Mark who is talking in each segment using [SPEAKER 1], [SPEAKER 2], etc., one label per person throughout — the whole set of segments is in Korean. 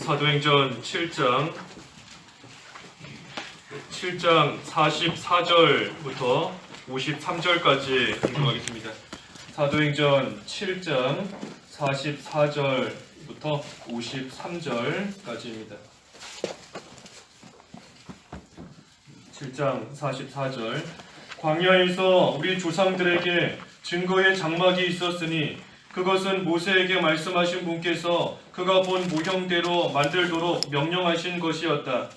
[SPEAKER 1] 사도행전 7장 44절부터 53절까지 읽어가겠습니다. 사도행전 7장 44절부터 53절까지입니다. 7장 44절. 광야에서 우리 조상들에게 증거의 장막이 있었으니 그것은 모세에게 말씀하신 분께서 그가 본 모형대로 만들도록 명령하신 것이었다.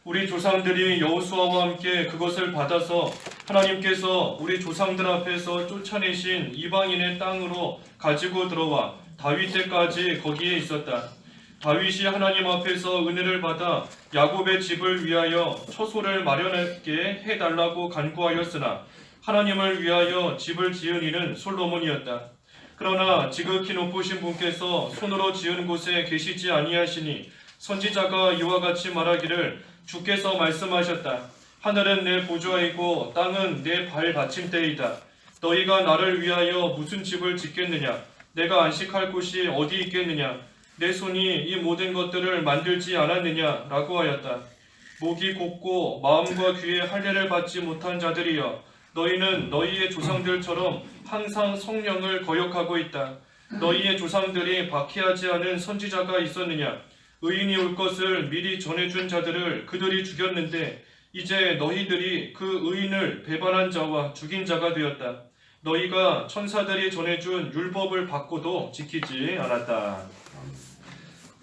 [SPEAKER 1] 우리 조상들이 여호수아와 함께 그것을 받아서 하나님께서 우리 조상들 앞에서 쫓아내신 이방인의 땅으로 가지고 들어와 다윗 때까지 거기에 있었다. 다윗이 하나님 앞에서 은혜를 받아 야곱의 집을 위하여 처소를 마련하게 해달라고 간구하였으나 하나님을 위하여 집을 지은 이는 솔로몬이었다. 그러나 지극히 높으신 분께서 손으로 지은 곳에 계시지 아니하시니 선지자가 이와 같이 말하기를 주께서 말씀하셨다. 하늘은 내 보좌이고 땅은 내 발 받침대이다. 너희가 나를 위하여 무슨 집을 짓겠느냐? 내가 안식할 곳이 어디 있겠느냐? 내 손이 이 모든 것들을 만들지 않았느냐? 라고 하였다. 목이 곧고 마음과 귀에 할례를 받지 못한 자들이여, 너희는 너희의 조상들처럼 항상 성령을 거역하고 있다. 너희의 조상들이 박해하지 않은 선지자가 있었느냐? 의인이 올 것을 미리 전해준 자들을 그들이 죽였는데 이제 너희들이 그 의인을 배반한 자와 죽인 자가 되었다. 너희가 천사들이 전해준 율법을 받고도 지키지 않았다.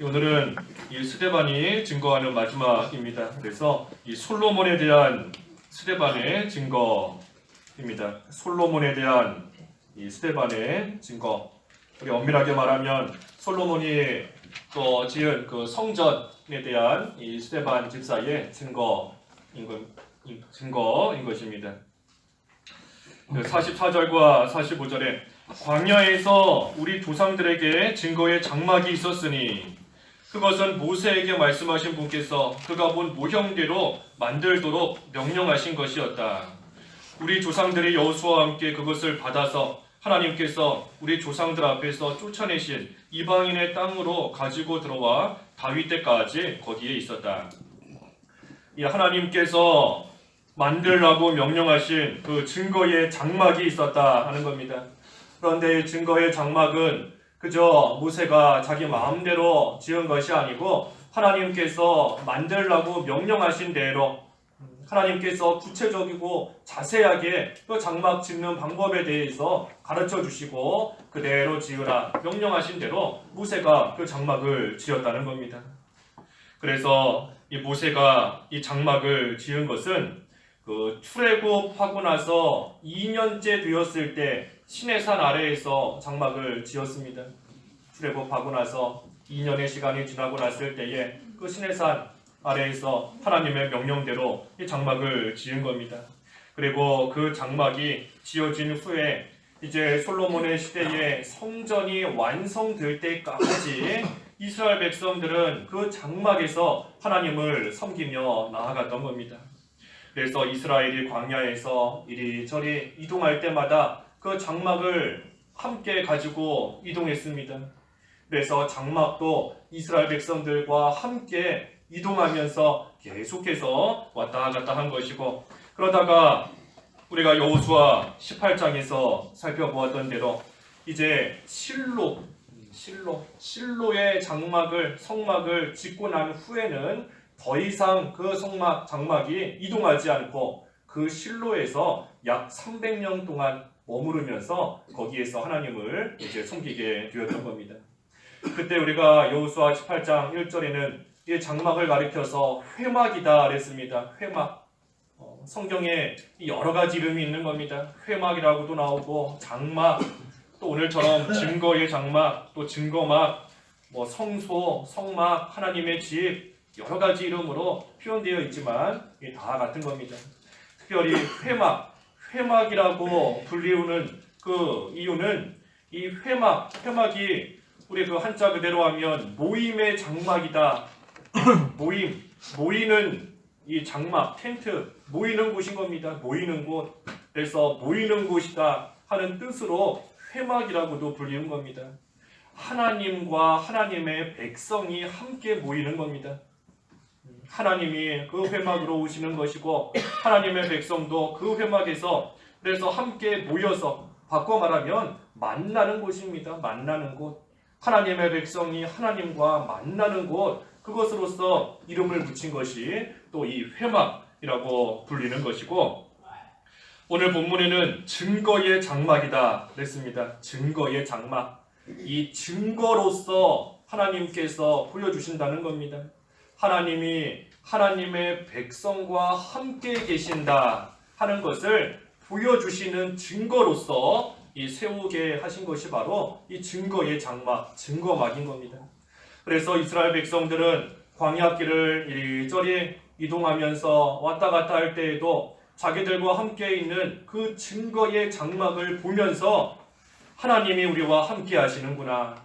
[SPEAKER 1] 오늘은 이 스데반이 증거하는 마지막입니다. 그래서 이 솔로몬에 대한 스데반의 증거입니다. 솔로몬에 대한 이 스데반의 증거. 우리 엄밀하게 말하면 솔로몬이 또 지은 그 성전에 대한 이 스데반 집사의 증거인 것입니다. 44절과 45절에 광야에서 우리 조상들에게 증거의 장막이 있었으니 그것은 모세에게 말씀하신 분께서 그가 본 모형대로 만들도록 명령하신 것이었다. 우리 조상들이 여호수아와 함께 그것을 받아서 하나님께서 우리 조상들 앞에서 쫓아내신 이방인의 땅으로 가지고 들어와 다윗 때까지 거기에 있었다. 이 하나님께서 만들라고 명령하신 그 증거의 장막이 있었다 하는 겁니다. 그런데 이 증거의 장막은 그저 모세가 자기 마음대로 지은 것이 아니고 하나님께서 만들라고 명령하신 대로 하나님께서 구체적이고 자세하게 그 장막 짓는 방법에 대해서 가르쳐 주시고 그대로 지으라 명령하신 대로 모세가 그 장막을 지었다는 겁니다. 그래서 이 모세가 이 장막을 지은 것은 그 출애굽하고 나서 2년째 되었을 때 시내산 아래에서 장막을 지었습니다. 출애굽하고 나서 2년의 시간이 지나고 났을 때에 그 시내산 아래에서 하나님의 명령대로 이 장막을 지은 겁니다. 그리고 그 장막이 지어진 후에 이제 솔로몬의 시대에 성전이 완성될 때까지 이스라엘 백성들은 그 장막에서 하나님을 섬기며 나아갔던 겁니다. 그래서 이스라엘이 광야에서 이리저리 이동할 때마다 그 장막을 함께 가지고 이동했습니다. 그래서 장막도 이스라엘 백성들과 함께 이동하면서 계속해서 왔다 갔다 한 것이고, 그러다가 우리가 여호수아 18장에서 살펴보았던 대로 이제 실로의 성막을 짓고 난 후에는 더 이상 그 장막이 이동하지 않고 그 실로에서 약 300년 동안 머무르면서 거기에서 하나님을 이제 섬기게 되었던 겁니다. 그때 우리가 여호수아 18장 1절에는 이 장막을 가리켜서 회막이다 그랬습니다. 회막. 성경에 여러 가지 이름이 있는 겁니다. 회막이라고도 나오고 장막, 또 오늘처럼 증거의 장막, 또 증거막, 성소, 성막, 하나님의 집, 여러 가지 이름으로 표현되어 있지만 다 같은 겁니다. 특별히 회막이라고 불리우는 그 이유는 이 회막이 우리 그 한자 그대로 하면 모임의 장막이다. 모이는 이 장막, 텐트, 모이는 곳인 겁니다. 모이는 곳. 그래서 모이는 곳이다 하는 뜻으로 회막이라고도 불리는 겁니다. 하나님과 하나님의 백성이 함께 모이는 겁니다. 하나님이 그 회막으로 오시는 것이고 하나님의 백성도 그 회막에서 그래서 함께 모여서 바꿔 말하면 만나는 곳입니다. 만나는 곳. 하나님의 백성이 하나님과 만나는 곳, 그것으로서 이름을 붙인 것이 또 이 회막이라고 불리는 것이고, 오늘 본문에는 증거의 장막이다 그랬습니다. 증거의 장막. 이 증거로서 하나님께서 보여주신다는 겁니다. 하나님이 하나님의 백성과 함께 계신다 하는 것을 보여주시는 증거로서 이 세우게 하신 것이 바로 이 증거의 장막, 증거막인 겁니다. 그래서 이스라엘 백성들은 광야길을 이리저리 이동하면서 왔다 갔다 할 때에도 자기들과 함께 있는 그 증거의 장막을 보면서 하나님이 우리와 함께 하시는구나.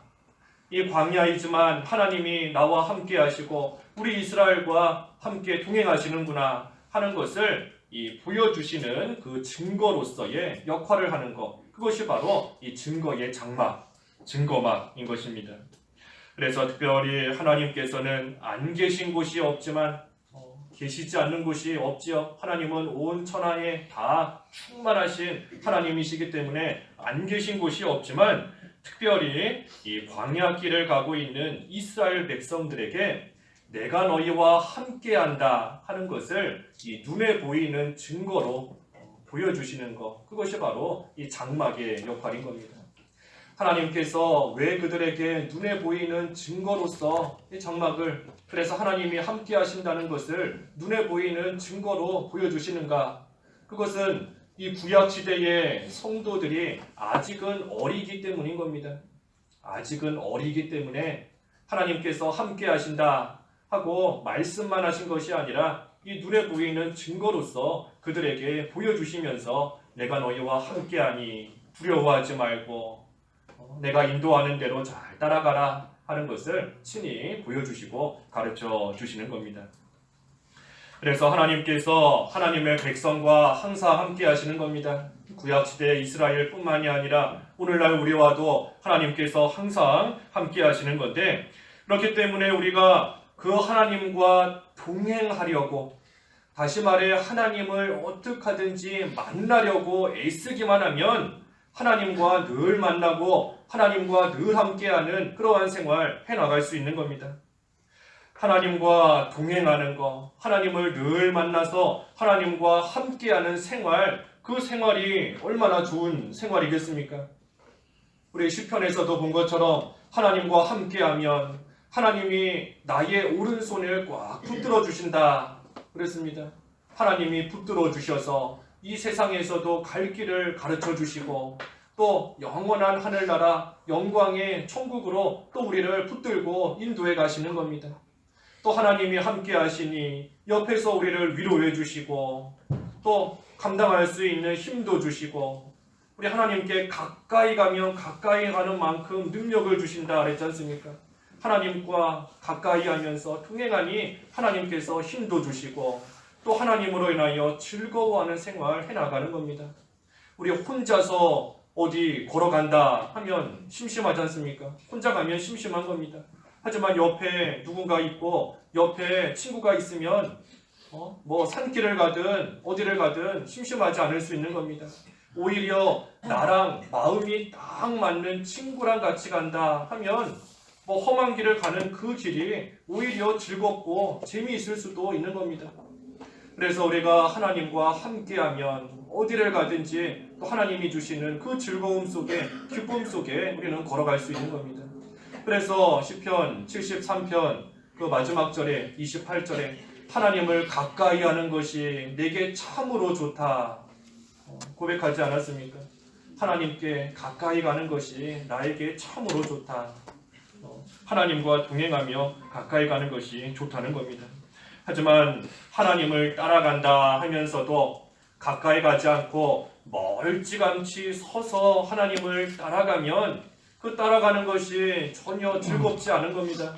[SPEAKER 1] 이 광야이지만 하나님이 나와 함께 하시고 우리 이스라엘과 함께 동행하시는구나 하는 것을 이 보여주시는 그 증거로서의 역할을 하는 것, 그것이 바로 이 증거의 장막, 증거막인 것입니다. 그래서 특별히 하나님께서는 안 계신 곳이 없지만 계시지 않는 곳이 없지요. 하나님은 온 천하에 다 충만하신 하나님이시기 때문에 안 계신 곳이 없지만 특별히 이 광야길을 가고 있는 이스라엘 백성들에게 내가 너희와 함께한다 하는 것을 이 눈에 보이는 증거로 보여주시는 것, 그것이 바로 이 장막의 역할인 겁니다. 하나님께서 왜 그들에게 눈에 보이는 증거로서 이 장막을, 그래서 하나님이 함께 하신다는 것을 눈에 보이는 증거로 보여주시는가? 그것은 이 구약시대의 성도들이 아직은 어리기 때문인 겁니다. 아직은 어리기 때문에 하나님께서 함께 하신다 하고 말씀만 하신 것이 아니라 이 눈에 보이는 증거로서 그들에게 보여주시면서 내가 너희와 함께하니 두려워하지 말고 내가 인도하는 대로 잘 따라가라 하는 것을 친히 보여주시고 가르쳐 주시는 겁니다. 그래서 하나님께서 하나님의 백성과 항상 함께 하시는 겁니다. 구약시대 이스라엘뿐만이 아니라 오늘날 우리와도 하나님께서 항상 함께 하시는 건데, 그렇기 때문에 우리가 그 하나님과 동행하려고, 다시 말해 하나님을 어떻게 하든지 만나려고 애쓰기만 하면 하나님과 늘 만나고 하나님과 늘 함께하는 그러한 생활 해나갈 수 있는 겁니다. 하나님과 동행하는 것, 하나님을 늘 만나서 하나님과 함께하는 생활, 그 생활이 얼마나 좋은 생활이겠습니까? 우리 시편에서도 본 것처럼 하나님과 함께하면 하나님이 나의 오른손을 꽉 붙들어 주신다 그랬습니다. 하나님이 붙들어 주셔서 이 세상에서도 갈 길을 가르쳐 주시고 또 영원한 하늘나라 영광의 천국으로 또 우리를 붙들고 인도해 가시는 겁니다. 또 하나님이 함께 하시니 옆에서 우리를 위로해 주시고 또 감당할 수 있는 힘도 주시고 우리 하나님께 가까이 가면 가까이 가는 만큼 능력을 주신다 그랬지 않습니까? 하나님과 가까이 하면서 동행하니 하나님께서 힘도 주시고 또 하나님으로 인하여 즐거워하는 생활 해나가는 겁니다. 우리 혼자서 어디 걸어간다 하면 심심하지 않습니까? 혼자 가면 심심한 겁니다. 하지만 옆에 누군가 있고 옆에 친구가 있으면 뭐 산길을 가든 어디를 가든 심심하지 않을 수 있는 겁니다. 오히려 나랑 마음이 딱 맞는 친구랑 같이 간다 하면 뭐 험한 길을 가는 그 길이 오히려 즐겁고 재미있을 수도 있는 겁니다. 그래서 우리가 하나님과 함께하면 어디를 가든지 또 하나님이 주시는 그 즐거움 속에 기쁨 속에 우리는 걸어갈 수 있는 겁니다. 그래서 시편 73편 그 마지막 절에 28절에 하나님을 가까이 하는 것이 내게 참으로 좋다 고백하지 않았습니까? 하나님께 가까이 가는 것이 나에게 참으로 좋다. 하나님과 동행하며 가까이 가는 것이 좋다는 겁니다. 하지만 하나님을 따라간다 하면서도 가까이 가지 않고 멀찌감치 서서 하나님을 따라가면 그 따라가는 것이 전혀 즐겁지 않은 겁니다.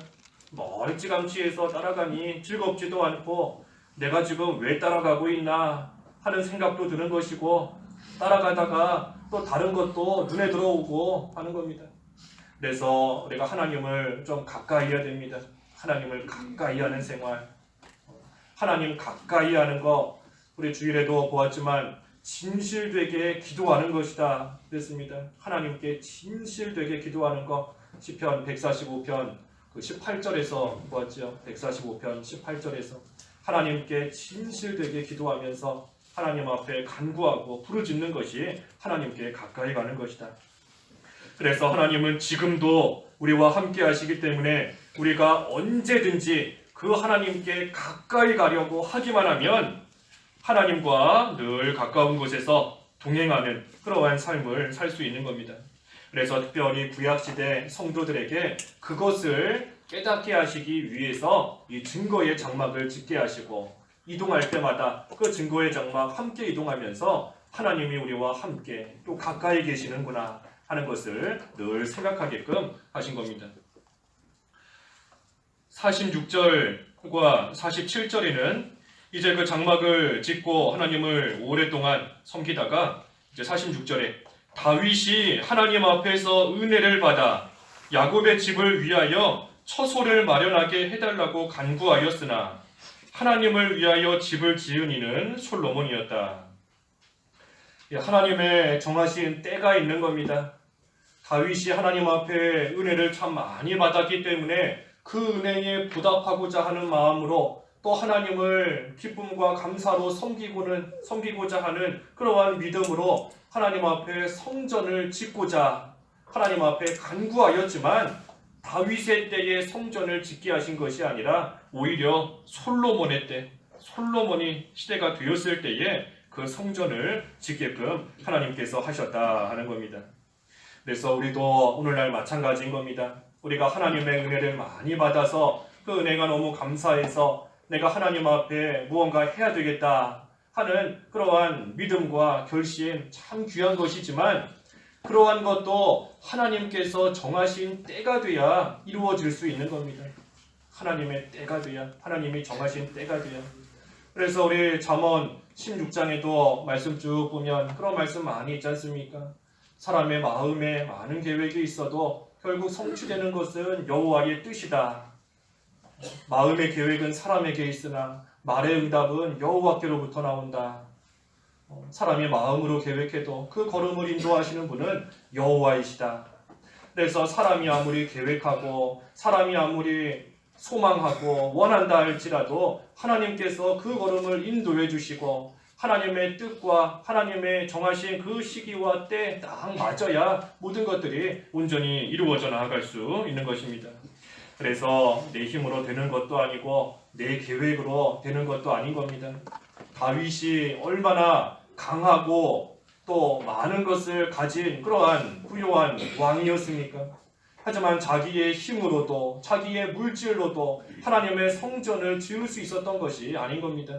[SPEAKER 1] 멀찌감치 해서 따라가니 즐겁지도 않고 내가 지금 왜 따라가고 있나 하는 생각도 드는 것이고 따라가다가 또 다른 것도 눈에 들어오고 하는 겁니다. 그래서 우리가 하나님을 좀 가까이 해야 됩니다. 하나님을 가까이 하는 생활. 하나님 가까이 하는 거 우리 주일에도 보았지만 진실되게 기도하는 것이다 그랬습니다. 하나님께 진실되게 기도하는 거 시편 145편 그 18절에서 보았죠. 145편 18절에서 하나님께 진실되게 기도하면서 하나님 앞에 간구하고 부르짖는 것이 하나님께 가까이 가는 것이다. 그래서 하나님은 지금도 우리와 함께 하시기 때문에 우리가 언제든지 그 하나님께 가까이 가려고 하기만 하면 하나님과 늘 가까운 곳에서 동행하는 그러한 삶을 살 수 있는 겁니다. 그래서 특별히 구약시대 성도들에게 그것을 깨닫게 하시기 위해서 이 증거의 장막을 짓게 하시고 이동할 때마다 그 증거의 장막 함께 이동하면서 하나님이 우리와 함께 또 가까이 계시는구나 하는 것을 늘 생각하게끔 하신 겁니다. 46절과 47절에는 이제 그 장막을 짓고 하나님을 오랫동안 섬기다가 이제 46절에 다윗이 하나님 앞에서 은혜를 받아 야곱의 집을 위하여 처소를 마련하게 해달라고 간구하였으나 하나님을 위하여 집을 지은 이는 솔로몬이었다. 하나님의 정하신 때가 있는 겁니다. 다윗이 하나님 앞에 은혜를 참 많이 받았기 때문에 그 은혜에 보답하고자 하는 마음으로 또 하나님을 기쁨과 감사로 섬기고자 하는 그러한 믿음으로 하나님 앞에 성전을 짓고자 하나님 앞에 간구하였지만 다윗의 때에 성전을 짓게 하신 것이 아니라 오히려 솔로몬의 때, 솔로몬이 시대가 되었을 때에 그 성전을 짓게끔 하나님께서 하셨다 하는 겁니다. 그래서 우리도 오늘날 마찬가지인 겁니다. 우리가 하나님의 은혜를 많이 받아서 그 은혜가 너무 감사해서 내가 하나님 앞에 무언가 해야 되겠다 하는 그러한 믿음과 결심 참 귀한 것이지만 그러한 것도 하나님께서 정하신 때가 돼야 이루어질 수 있는 겁니다. 하나님의 때가 돼야, 하나님이 정하신 때가 돼야. 그래서 우리 잠언 16장에도 말씀 쭉 보면 그런 말씀 많이 있지 않습니까? 사람의 마음에 많은 계획이 있어도 결국 성취되는 것은 여호와의 뜻이다. 마음의 계획은 사람에게 있으나 말의 응답은 여호와께로부터 나온다. 사람이 마음으로 계획해도 그 걸음을 인도하시는 분은 여호와이시다. 그래서 사람이 아무리 계획하고 사람이 아무리 소망하고 원한다 할지라도 하나님께서 그 걸음을 인도해 주시고 하나님의 뜻과 하나님의 정하신 그 시기와 때 딱 맞아야 모든 것들이 온전히 이루어져 나아갈 수 있는 것입니다. 그래서 내 힘으로 되는 것도 아니고 내 계획으로 되는 것도 아닌 겁니다. 다윗이 얼마나 강하고 또 많은 것을 가진 그러한 훌륭한 왕이었습니까? 하지만 자기의 힘으로도 자기의 물질로도 하나님의 성전을 지을 수 있었던 것이 아닌 겁니다.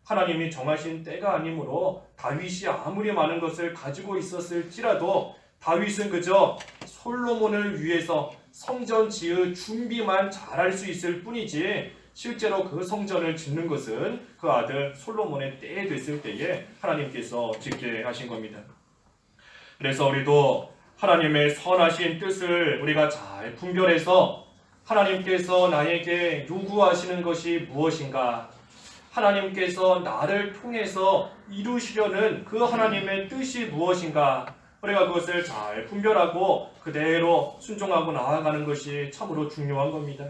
[SPEAKER 1] 하나님이 정하신 때가 아니므로 다윗이 아무리 많은 것을 가지고 있었을지라도 다윗은 그저 솔로몬을 위해서 성전 지을 준비만 잘할 수 있을 뿐이지 실제로 그 성전을 짓는 것은 그 아들 솔로몬의 때에 됐을 때에 하나님께서 짓게 하신 겁니다. 그래서 우리도 하나님의 선하신 뜻을 우리가 잘 분별해서 하나님께서 나에게 요구하시는 것이 무엇인가, 하나님께서 나를 통해서 이루시려는 그 하나님의 뜻이 무엇인가, 우리가 그것을 잘 분별하고 그대로 순종하고 나아가는 것이 참으로 중요한 겁니다.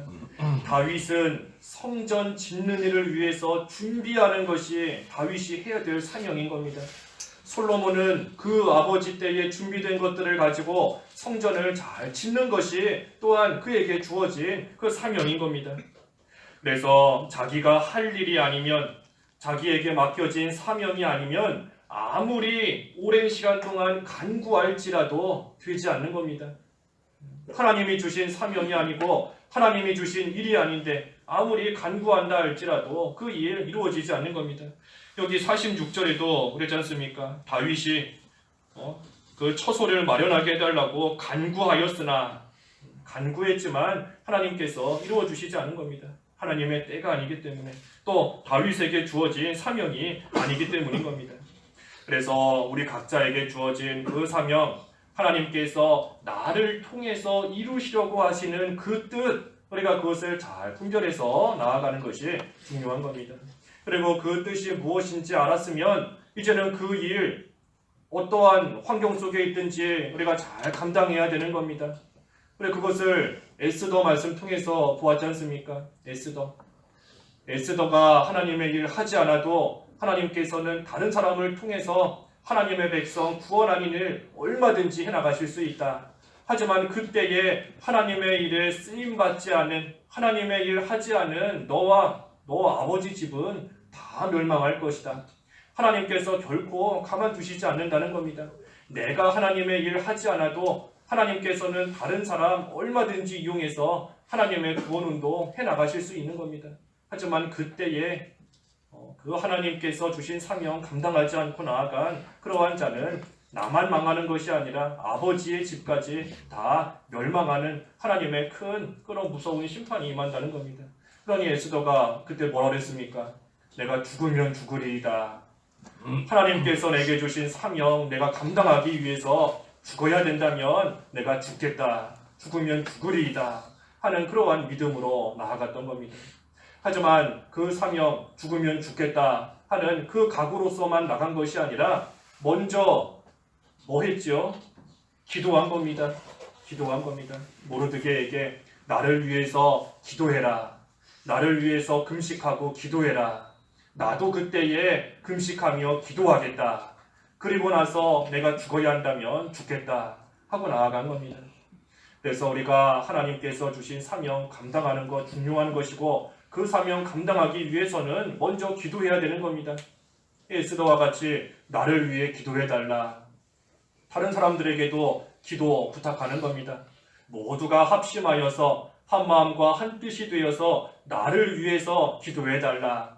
[SPEAKER 1] 다윗은 성전 짓는 일을 위해서 준비하는 것이 다윗이 해야 될 사명인 겁니다. 솔로몬은 그 아버지 때에 준비된 것들을 가지고 성전을 잘 짓는 것이 또한 그에게 주어진 그 사명인 겁니다. 그래서 자기가 할 일이 아니면, 자기에게 맡겨진 사명이 아니면 아무리 오랜 시간 동안 간구할지라도 되지 않는 겁니다. 하나님이 주신 사명이 아니고 하나님이 주신 일이 아닌데 아무리 간구한다 할지라도 그 일 이루어지지 않는 겁니다. 여기 46절에도 그랬지 않습니까? 다윗이 그 처소를 마련하게 해달라고 간구하였으나, 간구했지만 하나님께서 이루어 주시지 않은 겁니다. 하나님의 때가 아니기 때문에, 또 다윗에게 주어진 사명이 아니기 때문인 겁니다. 그래서 우리 각자에게 주어진 그 사명, 하나님께서 나를 통해서 이루시려고 하시는 그 뜻, 우리가 그것을 잘 분별해서 나아가는 것이 중요한 겁니다. 그리고 그 뜻이 무엇인지 알았으면 이제는 그 일, 어떠한 환경 속에 있든지 우리가 잘 감당해야 되는 겁니다. 그리고 그것을 에스더 말씀 통해서 보았지 않습니까? 에스더가 하나님의 일을 하지 않아도 하나님께서는 다른 사람을 통해서 하나님의 백성 구원하는 일을 얼마든지 해나가실 수 있다. 하지만 그때에 하나님의 일에 쓰임받지 않은, 하나님의 일을 하지 않은 너와 너 아버지 집은 다 멸망할 것이다. 하나님께서 결코 가만두시지 않는다는 겁니다. 내가 하나님의 일을 하지 않아도 하나님께서는 다른 사람 얼마든지 이용해서 하나님의 구원운동 해나가실 수 있는 겁니다. 하지만 그때에 그 하나님께서 주신 사명 감당하지 않고 나아간 그러한 자는 나만 망하는 것이 아니라 아버지의 집까지 다 멸망하는 하나님의 큰 그런 무서운 심판이 임한다는 겁니다. 그러니 에스더가 그때 뭐라 그랬습니까? 내가 죽으면 죽으리이다. 하나님께서 내게 주신 사명 내가 감당하기 위해서 죽어야 된다면 내가 죽겠다. 죽으면 죽으리이다. 하는 그러한 믿음으로 나아갔던 겁니다. 하지만 그 사명 죽으면 죽겠다 하는 그 각오로서만 나간 것이 아니라 먼저 뭐 했죠? 기도한 겁니다. 모르드게에게 나를 위해서 기도해라. 나를 위해서 금식하고 기도해라. 나도 그때에 금식하며 기도하겠다. 그리고 나서 내가 죽어야 한다면 죽겠다 하고 나아간 겁니다. 그래서 우리가 하나님께서 주신 사명 감당하는 것 중요한 것이고 그 사명 감당하기 위해서는 먼저 기도해야 되는 겁니다. 에스더와 같이 나를 위해 기도해달라. 다른 사람들에게도 기도 부탁하는 겁니다. 모두가 합심하여서 한 마음과 한 뜻이 되어서 나를 위해서 기도해달라.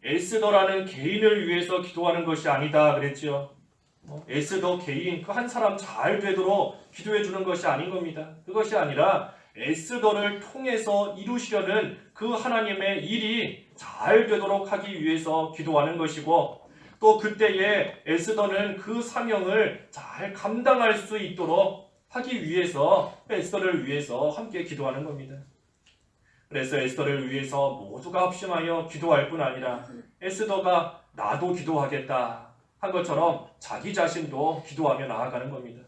[SPEAKER 1] 에스더라는 개인을 위해서 기도하는 것이 아니다 그랬죠. 에스더 개인 그 한 사람 잘 되도록 기도해 주는 것이 아닌 겁니다. 그것이 아니라 에스더를 통해서 이루시려는 그 하나님의 일이 잘 되도록 하기 위해서 기도하는 것이고 또 그때에 에스더는 그 사명을 잘 감당할 수 있도록 하기 위해서 에스더를 위해서 함께 기도하는 겁니다. 그래서 에스더를 위해서 모두가 합심하여 기도할 뿐 아니라 에스더가 나도 기도하겠다 한 것처럼 자기 자신도 기도하며 나아가는 겁니다.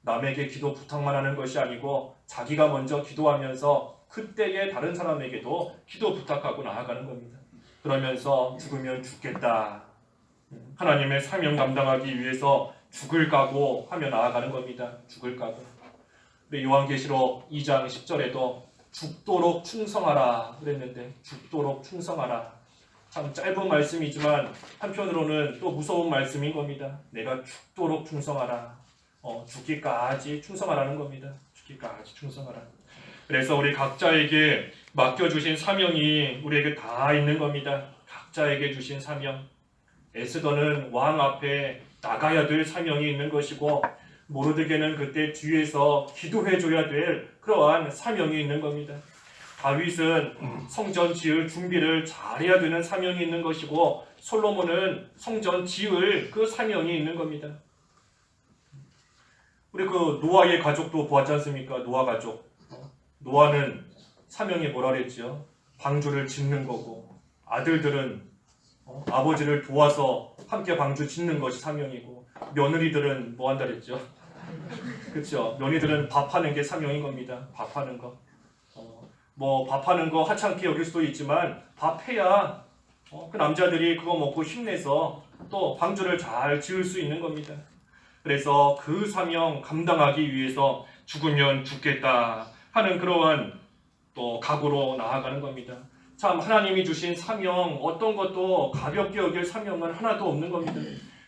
[SPEAKER 1] 남에게 기도 부탁만 하는 것이 아니고 자기가 먼저 기도하면서 그때의 다른 사람에게도 기도 부탁하고 나아가는 겁니다. 그러면서 죽으면 죽겠다. 하나님의 사명 감당하기 위해서 죽을 각오 하며 나아가는 겁니다. 죽을 각오. 요한계시록 2장 10절에도 죽도록 충성하라 그랬는데 죽도록 충성하라. 참 짧은 말씀이지만 한편으로는 또 무서운 말씀인 겁니다. 내가 죽도록 충성하라. 죽기까지 충성하라는 겁니다. 죽기까지 충성하라. 그래서 우리 각자에게 맡겨주신 사명이 우리에게 다 있는 겁니다. 각자에게 주신 사명. 에스더는 왕 앞에 나가야 될 사명이 있는 것이고 모르드게는 그때 뒤에서 기도해줘야 될 그러한 사명이 있는 겁니다. 다윗은 성전 지을 준비를 잘해야 되는 사명이 있는 것이고 솔로몬은 성전 지을 그 사명이 있는 겁니다. 우리 그 노아의 가족도 보았지 않습니까? 노아 가족. 노아는 사명이 뭐라 그랬죠? 방주를 짓는 거고 아들들은 아버지를 도와서 함께 방주 짓는 것이 사명이고 며느리들은 뭐 한다 그랬죠? 그렇죠? 며느리들은 밥하는 게 사명인 겁니다. 밥하는 거. 뭐 밥하는 거 하찮게 여길 수도 있지만 밥해야 그 남자들이 그거 먹고 힘내서 또 방주를 잘 지을 수 있는 겁니다. 그래서 그 사명 감당하기 위해서 죽으면 죽겠다 하는 그러한 또 각오로 나아가는 겁니다. 참 하나님이 주신 사명 어떤 것도 가볍게 여길 사명은 하나도 없는 겁니다.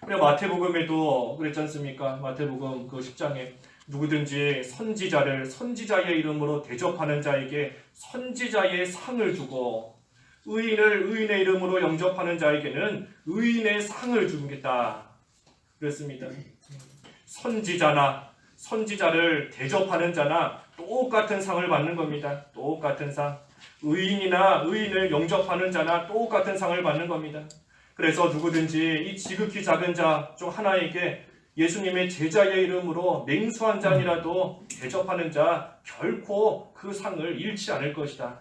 [SPEAKER 1] 그리고 마태복음에도 그랬지 않습니까? 마태복음 그 10장에 누구든지 선지자를 선지자의 이름으로 대접하는 자에게 선지자의 상을 주고 의인을 의인의 이름으로 영접하는 자에게는 의인의 상을 주겠다 그랬습니다. 선지자를 대접하는 자나 똑같은 상을 받는 겁니다. 똑같은 상. 의인이나 의인을 영접하는 자나 똑같은 상을 받는 겁니다. 그래서 누구든지 이 지극히 작은 자 중 하나에게 예수님의 제자의 이름으로 냉수 한 잔이라도 대접하는 자 결코 그 상을 잃지 않을 것이다.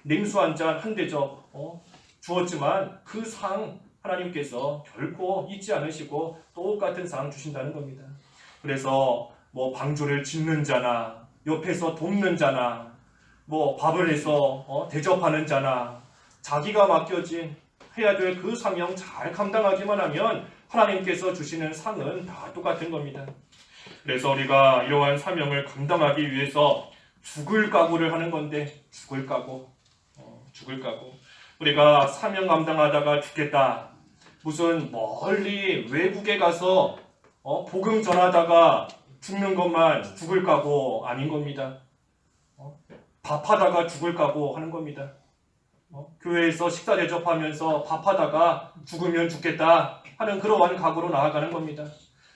[SPEAKER 1] 냉수 한 잔 한 대접 주었지만 그 상 하나님께서 결코 잊지 않으시고 똑같은 상 주신다는 겁니다. 그래서 뭐 방주를 짓는 자나 옆에서 돕는 자나 뭐 밥을 해서 대접하는 자나 자기가 맡겨진 해야 될 그 사명 잘 감당하기만 하면 하나님께서 주시는 상은 다 똑같은 겁니다. 그래서 우리가 이러한 사명을 감당하기 위해서 죽을 각오를 하는 건데 죽을 각오. 우리가 사명 감당하다가 죽겠다. 무슨 멀리 외국에 가서 복음 전하다가 죽는 것만 죽을 각오 아닌 겁니다. 밥하다가 죽을 각오 하는 겁니다. 교회에서 식사 대접하면서 밥하다가 죽으면 죽겠다 하는 그러한 각오로 나아가는 겁니다.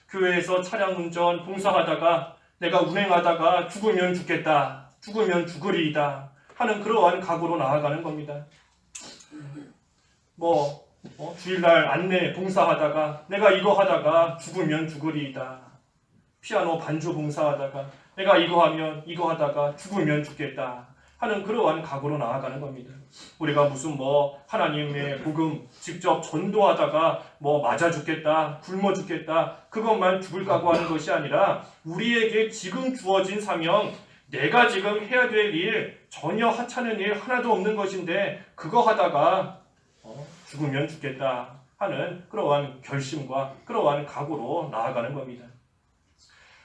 [SPEAKER 1] 교회에서 차량 운전 봉사하다가 내가 운행하다가 죽으면 죽겠다, 죽으면 죽으리이다 하는 그러한 각오로 나아가는 겁니다. 주일날 안내 봉사하다가 내가 이거 하다가 죽으면 죽으리이다. 피아노 반주 봉사하다가 내가 이거 하면 이거 하다가 죽으면 죽겠다 하는 그러한 각오로 나아가는 겁니다. 우리가 무슨 하나님의 복음 직접 전도하다가 맞아 죽겠다, 굶어 죽겠다 그것만 죽을 각오하는 것이 아니라 우리에게 지금 주어진 사명, 내가 지금 해야 될 일, 전혀 하찮은 일 하나도 없는 것인데 그거 하다가 죽으면 죽겠다 하는 그러한 결심과 그러한 각오로 나아가는 겁니다.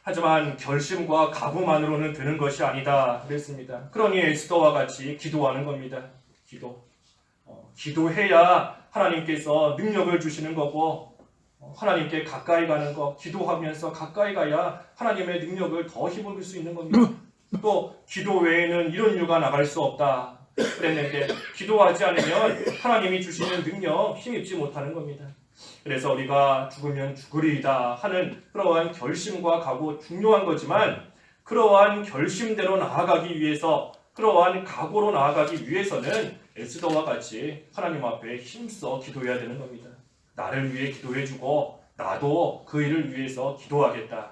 [SPEAKER 1] 하지만 결심과 각오만으로는 되는 것이 아니다 그랬습니다. 그러니 에스더와 같이 기도하는 겁니다. 기도해야 하나님께서 능력을 주시는 거고 하나님께 가까이 가는 거, 기도하면서 가까이 가야 하나님의 능력을 더 힘을 줄 수 있는 겁니다. 또 기도 외에는 이런 이유가 나갈 수 없다 그랬는데 기도하지 않으면 하나님이 주시는 능력 힘입지 못하는 겁니다. 그래서 우리가 죽으면 죽으리이다 하는 그러한 결심과 각오 중요한 거지만 그러한 결심대로 나아가기 위해서 그러한 각오로 나아가기 위해서는 에스더와 같이 하나님 앞에 힘써 기도해야 되는 겁니다. 나를 위해 기도해주고 나도 그 일을 위해서 기도하겠다.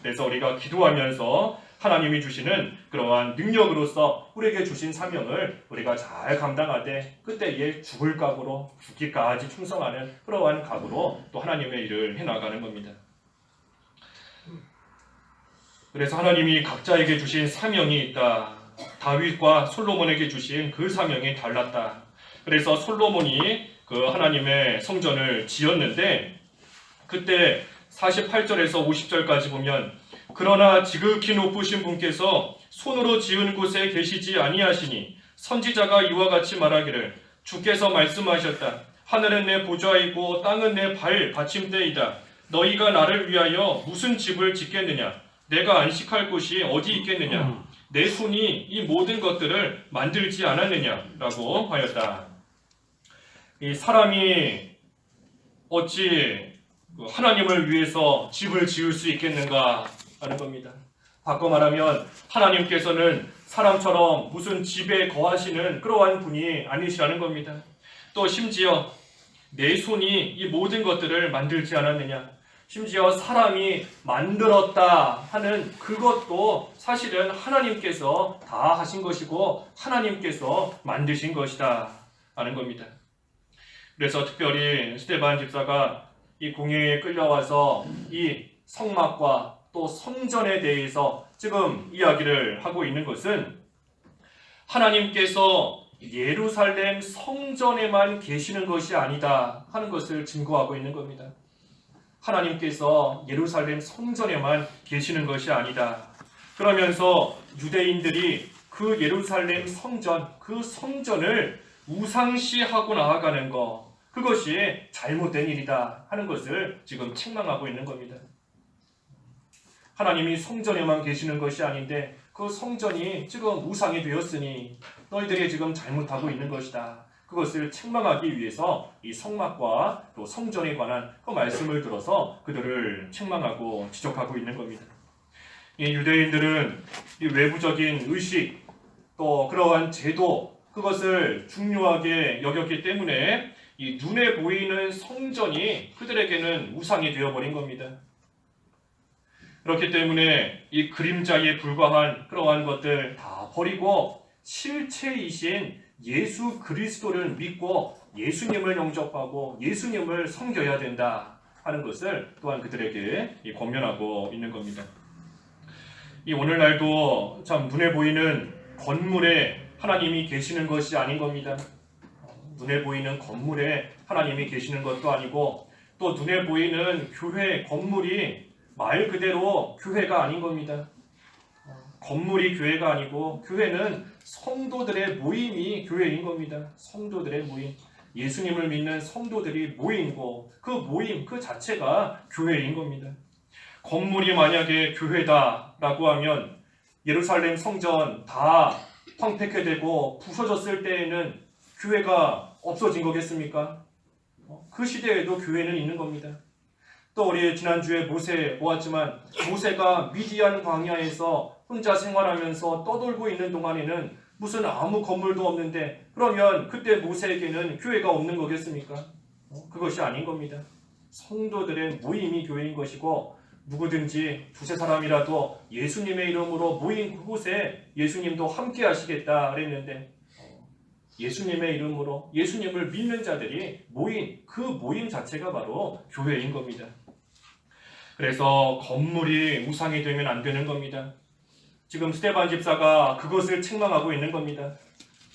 [SPEAKER 1] 그래서 우리가 기도하면서 하나님이 주시는 그러한 능력으로서 우리에게 주신 사명을 우리가 잘 감당하되 그때에 죽을 각오로 죽기까지 충성하는 그러한 각오로 또 하나님의 일을 해나가는 겁니다. 그래서 하나님이 각자에게 주신 사명이 있다. 다윗과 솔로몬에게 주신 그 사명이 달랐다. 그래서 솔로몬이 그 하나님의 성전을 지었는데 그때 48절에서 50절까지 보면 그러나 지극히 높으신 분께서 손으로 지은 곳에 계시지 아니하시니 선지자가 이와 같이 말하기를 주께서 말씀하셨다. 하늘은 내 보좌이고 땅은 내 발 받침대이다. 너희가 나를 위하여 무슨 집을 짓겠느냐? 내가 안식할 곳이 어디 있겠느냐? 내 손이 이 모든 것들을 만들지 않았느냐라고 하였다. 이 사람이 어찌 하나님을 위해서 집을 지을 수 있겠는가 하는 겁니다. 바꿔 말하면 하나님께서는 사람처럼 무슨 집에 거하시는 그러한 분이 아니시라는 겁니다. 또 심지어 내 손이 이 모든 것들을 만들지 않았느냐, 심지어 사람이 만들었다 하는 그것도 사실은 하나님께서 다 하신 것이고 하나님께서 만드신 것이다 하는 겁니다. 그래서 특별히 스데반 집사가 이 공회에 끌려와서 이 성막과 또 성전에 대해서 지금 이야기를 하고 있는 것은 하나님께서 예루살렘 성전에만 계시는 것이 아니다 하는 것을 증거하고 있는 겁니다. 하나님께서 예루살렘 성전에만 계시는 것이 아니다. 그러면서 유대인들이 그 예루살렘 성전, 그 성전을 우상시하고 나아가는 것, 그것이 잘못된 일이다 하는 것을 지금 책망하고 있는 겁니다. 하나님이 성전에만 계시는 것이 아닌데 그 성전이 지금 우상이 되었으니 너희들이 지금 잘못하고 있는 것이다. 그것을 책망하기 위해서 이 성막과 또 성전에 관한 그 말씀을 들어서 그들을 책망하고 지적하고 있는 겁니다. 이 유대인들은 이 외부적인 의식 또 그러한 제도 그것을 중요하게 여겼기 때문에 이 눈에 보이는 성전이 그들에게는 우상이 되어버린 겁니다. 그렇기 때문에 이 그림자에 불과한 그러한 것들 다 버리고 실체이신 예수 그리스도를 믿고 예수님을 영접하고 예수님을 섬겨야 된다 하는 것을 또한 그들에게 권면하고 있는 겁니다. 이 오늘날도 참 눈에 보이는 건물에 하나님이 계시는 것이 아닌 겁니다. 눈에 보이는 건물에 하나님이 계시는 것도 아니고 또 눈에 보이는 교회 건물이 말 그대로 교회가 아닌 겁니다. 건물이 교회가 아니고 교회는 성도들의 모임이 교회인 겁니다. 성도들의 모임. 예수님을 믿는 성도들이 모이고 그 모임 그 자체가 교회인 겁니다. 건물이 만약에 교회다라고 하면 예루살렘 성전 다 황폐케되고 부서졌을 때에는 교회가 없어진 거겠습니까? 그 시대에도 교회는 있는 겁니다. 또 우리 지난주에 모세 보았지만 모세가 미디안 광야에서 혼자 생활하면서 떠돌고 있는 동안에는 무슨 아무 건물도 없는데 그러면 그때 모세에게는 교회가 없는 거겠습니까? 그것이 아닌 겁니다. 성도들의 모임이 교회인 것이고 누구든지 두세 사람이라도 예수님의 이름으로 모인 그곳에 예수님도 함께 하시겠다 그랬는데 예수님의 이름으로 예수님을 믿는 자들이 모인 그 모임 자체가 바로 교회인 겁니다. 그래서 건물이 우상이 되면 안 되는 겁니다. 지금 스데반 집사가 그것을 책망하고 있는 겁니다.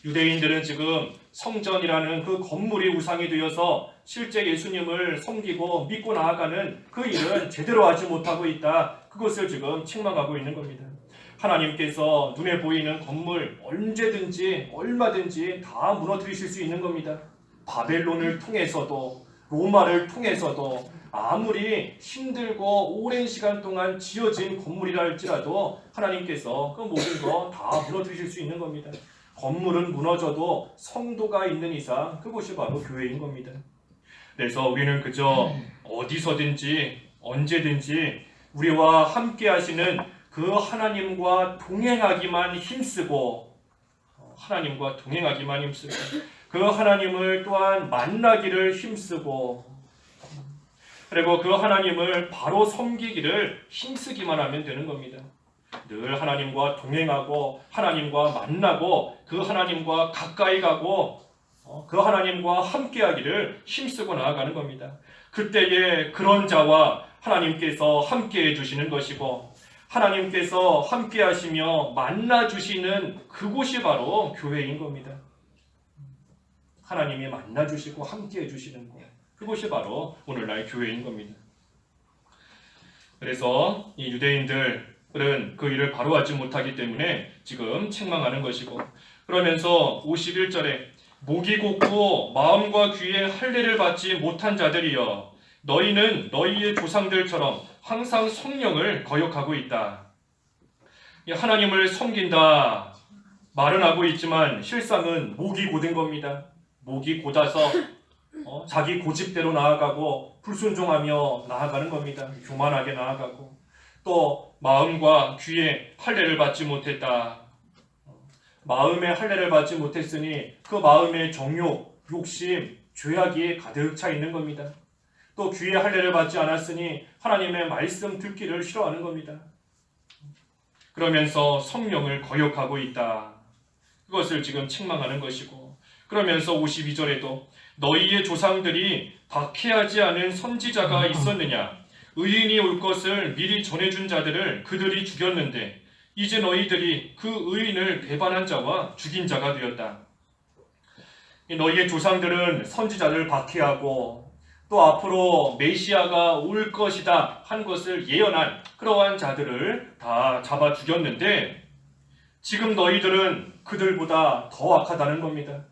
[SPEAKER 1] 유대인들은 지금 성전이라는 그 건물이 우상이 되어서 실제 예수님을 섬기고 믿고 나아가는 그 일은 제대로 하지 못하고 있다. 그것을 지금 책망하고 있는 겁니다. 하나님께서 눈에 보이는 건물 언제든지 얼마든지 다 무너뜨리실 수 있는 겁니다. 바벨론을 통해서도 로마를 통해서도 아무리 힘들고 오랜 시간 동안 지어진 건물이라 할지라도 하나님께서 그 모든 거 다 무너뜨리실 수 있는 겁니다. 건물은 무너져도 성도가 있는 이상 그것이 바로 교회인 겁니다. 그래서 우리는 그저 어디서든지 언제든지 우리와 함께 하시는 그 하나님과 동행하기만 힘쓰고 하나님과 동행하기만 힘쓰고 그 하나님을 또한 만나기를 힘쓰고 그리고 그 하나님을 바로 섬기기를 힘쓰기만 하면 되는 겁니다. 늘 하나님과 동행하고 하나님과 만나고 그 하나님과 가까이 가고 그 하나님과 함께하기를 힘쓰고 나아가는 겁니다. 그때에 그런 자와 하나님께서 함께해 주시는 것이고 하나님께서 함께하시며 만나주시는 그곳이 바로 교회인 겁니다. 하나님이 만나주시고 함께해 주시는 곳 그곳이 바로 오늘날 교회인 겁니다. 그래서 이 유대인들은 그 일을 바로 하지 못하기 때문에 지금 책망하는 것이고 그러면서 51절에 목이 곧고 마음과 귀에 할례를 받지 못한 자들이여 너희는 너희의 조상들처럼 항상 성령을 거역하고 있다. 하나님을 섬긴다 말은 하고 있지만 실상은 목이 고된 겁니다. 목이 곧아서 자기 고집대로 나아가고 불순종하며 나아가는 겁니다. 교만하게 나아가고 또 마음과 귀에 할례를 받지 못했다. 마음에 할례를 받지 못했으니 그 마음의 정욕, 욕심, 죄악이 가득 차 있는 겁니다. 또 귀에 할례를 받지 않았으니 하나님의 말씀 듣기를 싫어하는 겁니다. 그러면서 성령을 거역하고 있다. 그것을 지금 책망하는 것이고 그러면서 52절에도 너희의 조상들이 박해하지 않은 선지자가 있었느냐? 의인이 올 것을 미리 전해준 자들을 그들이 죽였는데 이제 너희들이 그 의인을 배반한 자와 죽인 자가 되었다. 너희의 조상들은 선지자를 박해하고 또 앞으로 메시아가 올 것이다 한 것을 예언한 그러한 자들을 다 잡아 죽였는데 지금 너희들은 그들보다 더 악하다는 겁니다.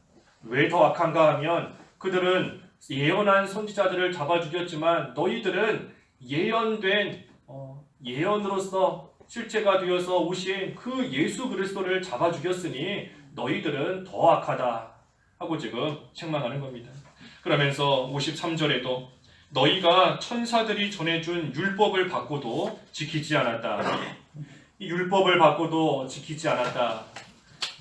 [SPEAKER 1] 왜 더 악한가 하면 그들은 예언한 선지자들을 잡아 죽였지만 너희들은 예언된 예언으로서 실체가 되어서 오신 그 예수 그리스도를 잡아 죽였으니 너희들은 더 악하다 하고 지금 책망하는 겁니다. 그러면서 53절에도 너희가 천사들이 전해준 율법을 받고도 지키지 않았다. 이 율법을 받고도 지키지 않았다.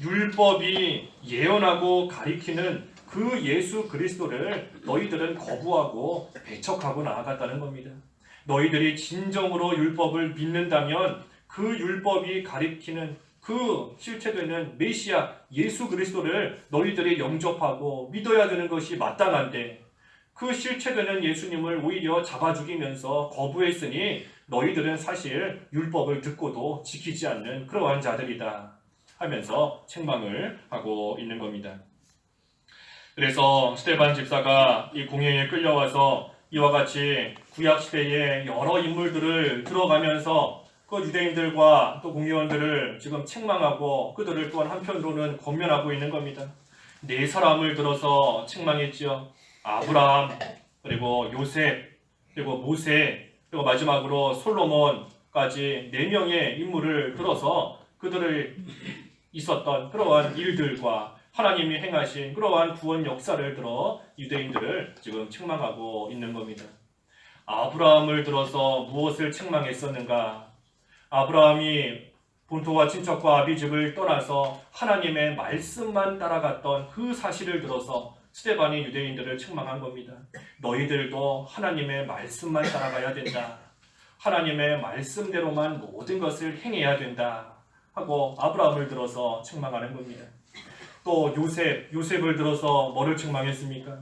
[SPEAKER 1] 율법이 예언하고 가리키는 그 예수 그리스도를 너희들은 거부하고 배척하고 나아갔다는 겁니다. 너희들이 진정으로 율법을 믿는다면 그 율법이 가리키는 그 실체되는 메시아 예수 그리스도를 너희들이 영접하고 믿어야 되는 것이 마땅한데 그 실체되는 예수님을 오히려 잡아 죽이면서 거부했으니 너희들은 사실 율법을 듣고도 지키지 않는 그러한 자들이다 하면서 책망을 하고 있는 겁니다. 그래서 스데반 집사가 이 공회에 끌려와서 이와 같이 구약시대의 여러 인물들을 들어가면서 그 유대인들과 또 공회원들을 지금 책망하고 그들을 또한 한편으로는 권면하고 있는 겁니다. 네 사람을 들어서 책망했지요. 아브라함, 그리고 요셉, 그리고 모세, 그리고 마지막으로 솔로몬까지 4명의 인물을 들어서 그들을 있었던 그러한 일들과 하나님이 행하신 그러한 구원 역사를 들어 유대인들을 지금 책망하고 있는 겁니다. 아브라함을 들어서 무엇을 책망했었는가? 아브라함이 본토와 친척과 아비집을 떠나서 하나님의 말씀만 따라갔던 그 사실을 들어서 스데반이 유대인들을 책망한 겁니다. 너희들도 하나님의 말씀만 따라가야 된다. 하나님의 말씀대로만 모든 것을 행해야 된다. 하고 아브라함을 들어서 책망하는 겁니다. 또 요셉을 들어서 뭐를 책망했습니까?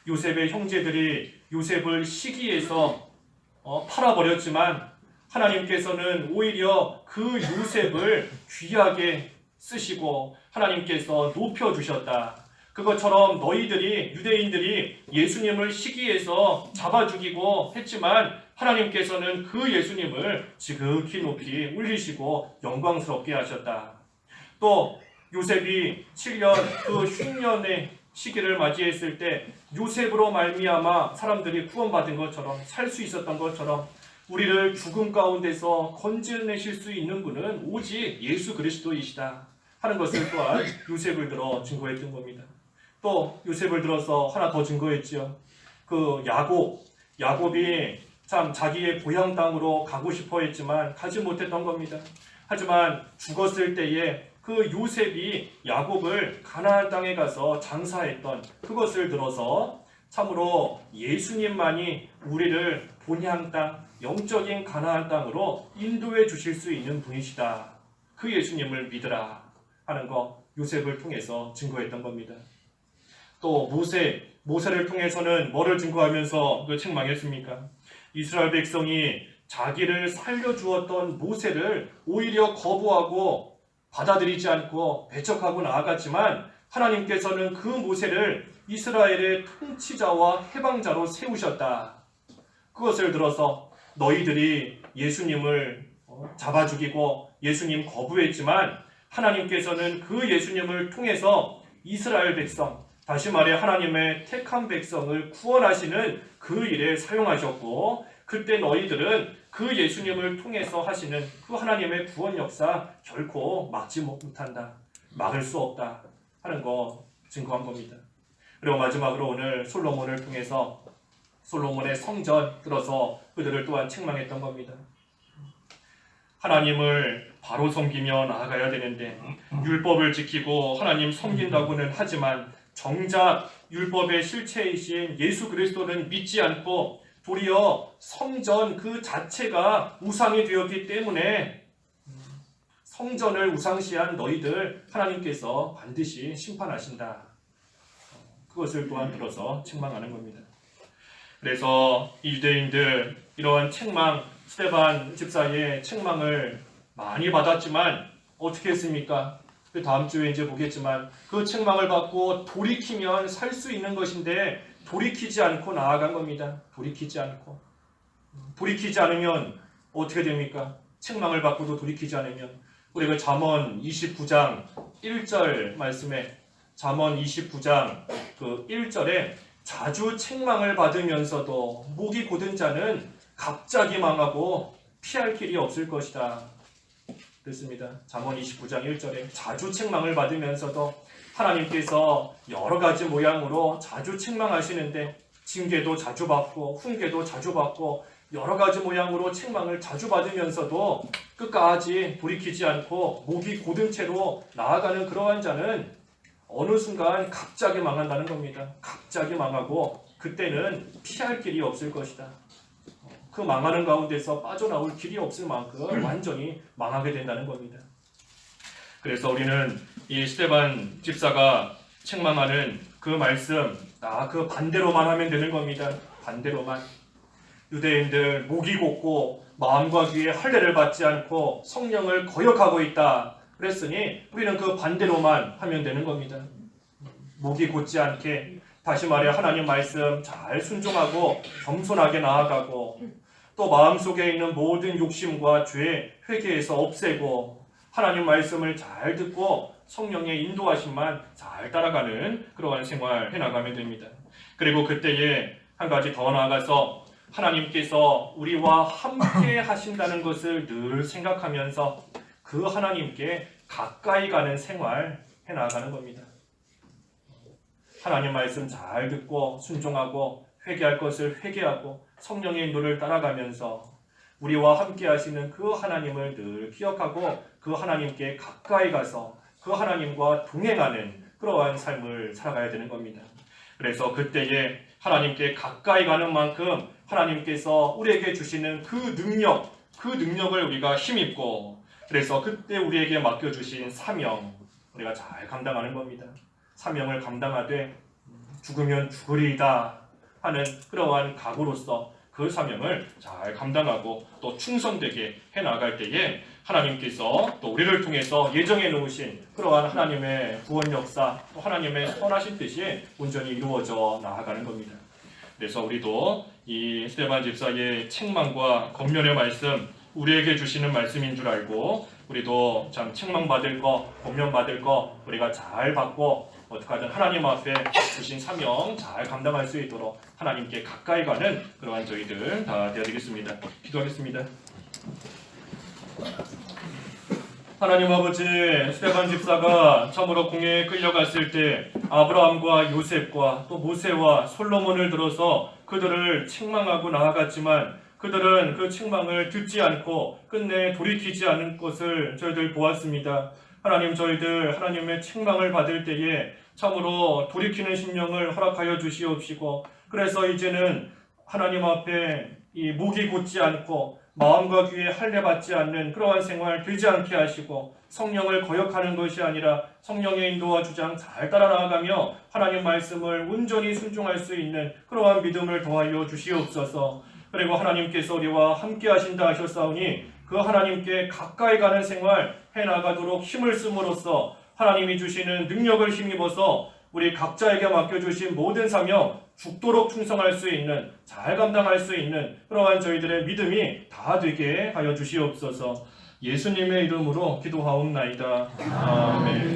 [SPEAKER 1] 요셉의 형제들이 요셉을 시기해서 팔아버렸지만 하나님께서는 오히려 그 요셉을 귀하게 쓰시고 하나님께서 높여주셨다. 그것처럼 너희들이 유대인들이 예수님을 시기해서 잡아 죽이고 했지만 하나님께서는 그 예수님을 지극히 높이 올리시고 영광스럽게 하셨다. 또 요셉이 7년 그 흉년의 시기를 맞이했을 때 요셉으로 말미암아 사람들이 구원받은 것처럼 살 수 있었던 것처럼 우리를 죽음 가운데서 건져내실 수 있는 분은 오직 예수 그리스도이시다 하는 것을 또한 요셉을 들어 증거했던 겁니다. 또 요셉을 들어서 하나 더 증거했지요. 그 야곱이 참 자기의 고향 땅으로 가고 싶어 했지만 가지 못했던 겁니다. 하지만 죽었을 때에 그 요셉이 야곱을 가나안 땅에 가서 장사했던 그것을 들어서 참으로 예수님만이 우리를 본향 땅, 영적인 가나안 땅으로 인도해 주실 수 있는 분이시다. 그 예수님을 믿으라 하는 거 요셉을 통해서 증거했던 겁니다. 또 모세를 통해서는 뭐를 증거하면서 책망했습니까? 이스라엘 백성이 자기를 살려주었던 모세를 오히려 거부하고 받아들이지 않고 배척하고 나아갔지만 하나님께서는 그 모세를 이스라엘의 통치자와 해방자로 세우셨다. 그것을 들어서 너희들이 예수님을 잡아 죽이고 예수님 거부했지만 하나님께서는 그 예수님을 통해서 이스라엘 백성, 다시 말해 하나님의 택한 백성을 구원하시는 그 일에 사용하셨고 그때 너희들은 그 예수님을 통해서 하시는 그 하나님의 구원 역사 결코 막지 못한다. 막을 수 없다 하는 거 증거한 겁니다. 그리고 마지막으로 오늘 솔로몬을 통해서 솔로몬의 성전 들어서 그들을 또한 책망했던 겁니다. 하나님을 바로 섬기며 나아가야 되는데 율법을 지키고 하나님 섬긴다고는 하지만 정작 율법의 실체이신 예수 그리스도는 믿지 않고 도리어 성전 그 자체가 우상이 되었기 때문에 성전을 우상시한 너희들 하나님께서 반드시 심판하신다. 그것을 또한 들어서 책망하는 겁니다. 그래서 이 유대인들 이러한 책망, 스데반 집사의 책망을 많이 받았지만 어떻게 했습니까? 그 다음 주에 이제 보겠지만 그 책망을 받고 돌이키면 살 수 있는 것인데 돌이키지 않고 나아간 겁니다. 돌이키지 않으면 어떻게 됩니까? 책망을 받고도 돌이키지 않으면 우리가 잠언 29장 1절 말씀에 잠언 29장 그 1절에 자주 책망을 받으면서도 목이 곧은 자는 갑자기 망하고 피할 길이 없을 것이다. 그렇습니다. 잠언 29장 1절에 자주 책망을 받으면서도 하나님께서 여러 가지 모양으로 자주 책망하시는데 징계도 자주 받고 훈계도 자주 받고 여러 가지 모양으로 책망을 자주 받으면서도 끝까지 돌이키지 않고 목이 곧은 채로 나아가는 그러한 자는 어느 순간 갑자기 망한다는 겁니다. 갑자기 망하고 그때는 피할 길이 없을 것이다. 그 망하는 가운데서 빠져나올 길이 없을 만큼 완전히 망하게 된다는 겁니다. 그래서 우리는 이 스데반 집사가 책망하는 그 말씀, 그 반대로만 하면 되는 겁니다. 반대로만. 유대인들 목이 곧고 마음과 귀에 할례를 받지 않고 성령을 거역하고 있다. 그랬으니 우리는 그 반대로만 하면 되는 겁니다. 목이 곧지 않게, 다시 말해 하나님 말씀 잘 순종하고 겸손하게 나아가고, 또 마음속에 있는 모든 욕심과 죄 회개해서 없애고, 하나님 말씀을 잘 듣고 성령의 인도하심만 잘 따라가는 그러한 생활 해나가면 됩니다. 그리고 그때에 한 가지 더 나아가서 하나님께서 우리와 함께 하신다는 것을 늘 생각하면서 그 하나님께 가까이 가는 생활 해나가는 겁니다. 하나님 말씀 잘 듣고 순종하고 회개할 것을 회개하고 성령의 인도를 따라가면서 우리와 함께 하시는 그 하나님을 늘 기억하고 그 하나님께 가까이 가서 그 하나님과 동행하는 그러한 삶을 살아가야 되는 겁니다. 그래서 그때에 하나님께 가까이 가는 만큼 하나님께서 우리에게 주시는 그 능력을 우리가 힘입고, 그래서 그때 우리에게 맡겨주신 사명 우리가 잘 감당하는 겁니다. 사명을 감당하되 죽으면 죽으리이다 하는 그러한 각오로서 그 사명을 잘 감당하고 또 충성되게 해나갈 때에 하나님께서 또 우리를 통해서 예정해 놓으신 그러한 하나님의 구원 역사, 또 하나님의 선하신 뜻이 온전히 이루어져 나아가는 겁니다. 그래서 우리도 이 스데반 집사의 책망과 권면의 말씀, 우리에게 주시는 말씀인 줄 알고 우리도 참 책망받을 거, 권면받을 거 우리가 잘 받고 어떻게든 하나님 앞에 주신 사명 잘 감당할 수 있도록 하나님께 가까이 가는 그러한 저희들 다 되어야 되겠습니다. 기도하겠습니다. 하나님 아버지, 스데반 집사가 참으로 궁에 끌려갔을 때 아브라함과 요셉과 또 모세와 솔로몬을 들어서 그들을 책망하고 나아갔지만 그들은 그 책망을 듣지 않고 끝내 돌이키지 않은 것을 저희들 보았습니다. 하나님, 저희들 하나님의 책망을 받을 때에 참으로 돌이키는 심령을 허락하여 주시옵시고, 그래서 이제는 하나님 앞에 이 목이 곧지 않고 마음과 귀에 할례 받지 않는 그러한 생활 되지 않게 하시고, 성령을 거역하는 것이 아니라 성령의 인도와 주장 잘 따라 나아가며 하나님 말씀을 온전히 순종할 수 있는 그러한 믿음을 더하여 주시옵소서. 그리고 하나님께서 우리와 함께 하신다 하셨사오니 그 하나님께 가까이 가는 생활 해나가도록 힘을 씀으로써 하나님이 주시는 능력을 힘입어서 우리 각자에게 맡겨주신 모든 사명 죽도록 충성할 수 있는, 잘 감당할 수 있는 그러한 저희들의 믿음이 다 되게 하여 주시옵소서. 예수님의 이름으로 기도하옵나이다. 아멘.